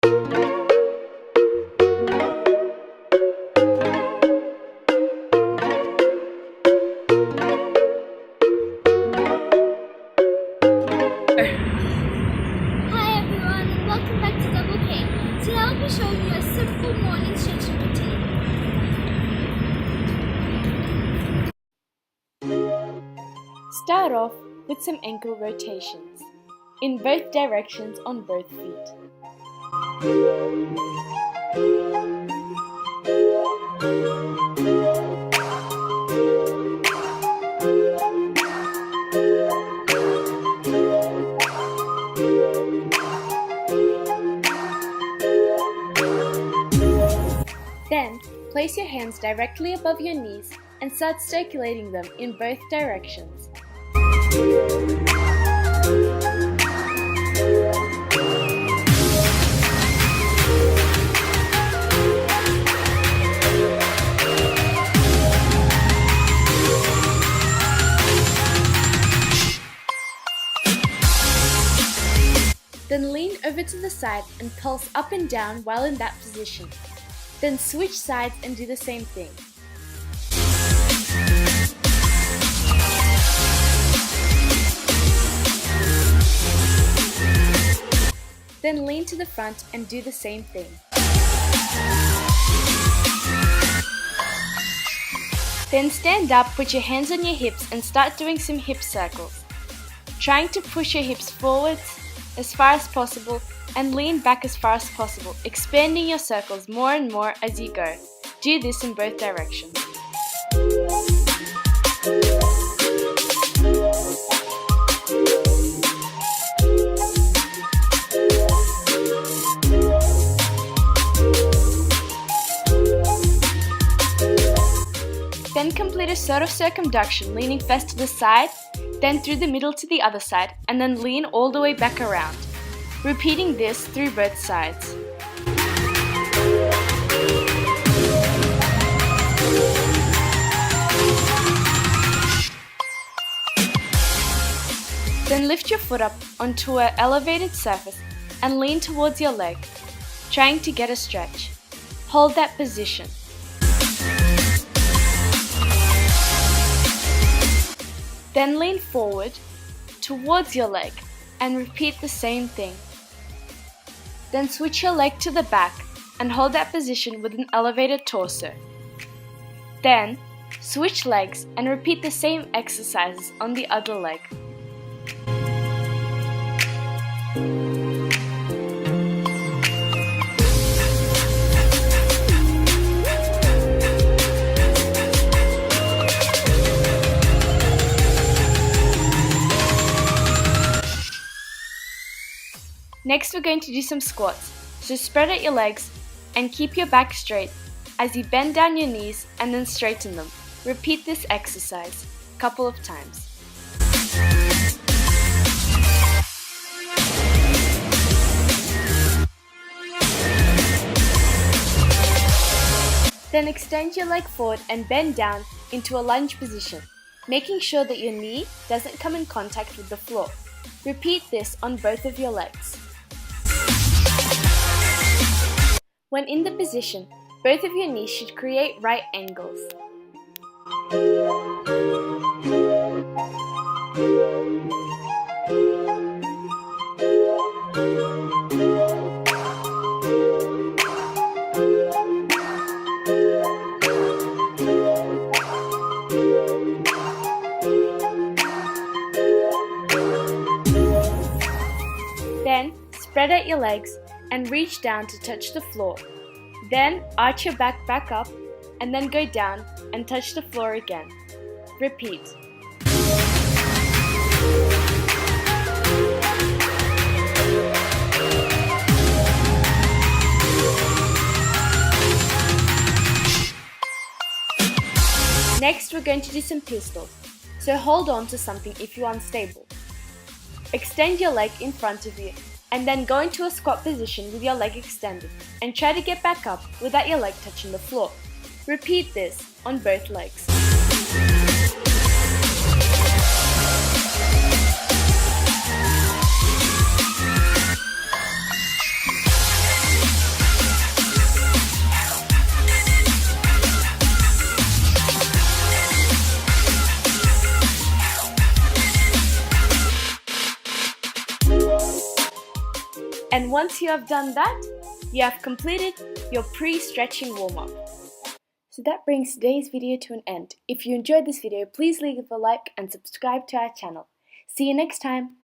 Hi everyone and welcome back to Double K. Today I'll be showing you a simple morning stretching routine. Start off with some ankle rotations in both directions on both feet. Then, place your hands directly above your knees and start circulating them in both directions. Then lean over to the side and pulse up and down while in that position. Then switch sides and do the same thing. Then lean to the front and do the same thing. Then stand up, put your hands on your hips and start doing some hip circles. Trying to push your hips forwards as far as possible and lean back as far as possible, expanding your circles more and more as you go. Do this in both directions. Then complete a sort of circumduction, leaning first to the side, then through the middle to the other side, and then lean all the way back around. Repeating this through both sides. Then lift your foot up onto an elevated surface and lean towards your leg, trying to get a stretch. Hold that position. Then lean forward towards your leg and repeat the same thing. Then switch your leg to the back and hold that position with an elevated torso. Then switch legs and repeat the same exercises on the other leg. Next, we're going to do some squats. So spread out your legs and keep your back straight as you bend down your knees and then straighten them. Repeat this exercise a couple of times. Then extend your leg forward and bend down into a lunge position, making sure that your knee doesn't come in contact with the floor. Repeat this on both of your legs. When in the position, both of your knees should create right angles. Then, spread out your legs and reach down to touch the floor. Then, arch your back up and then go down and touch the floor again. Repeat. Next, we're going to do some pistols. So hold on to something if you're unstable. Extend your leg in front of you and then go into a squat position with your leg extended and try to get back up without your leg touching the floor. Repeat this on both legs. And once you have done that, you have completed your pre-stretching warm-up. So that brings today's video to an end. If you enjoyed this video, please leave a like and subscribe to our channel. See you next time!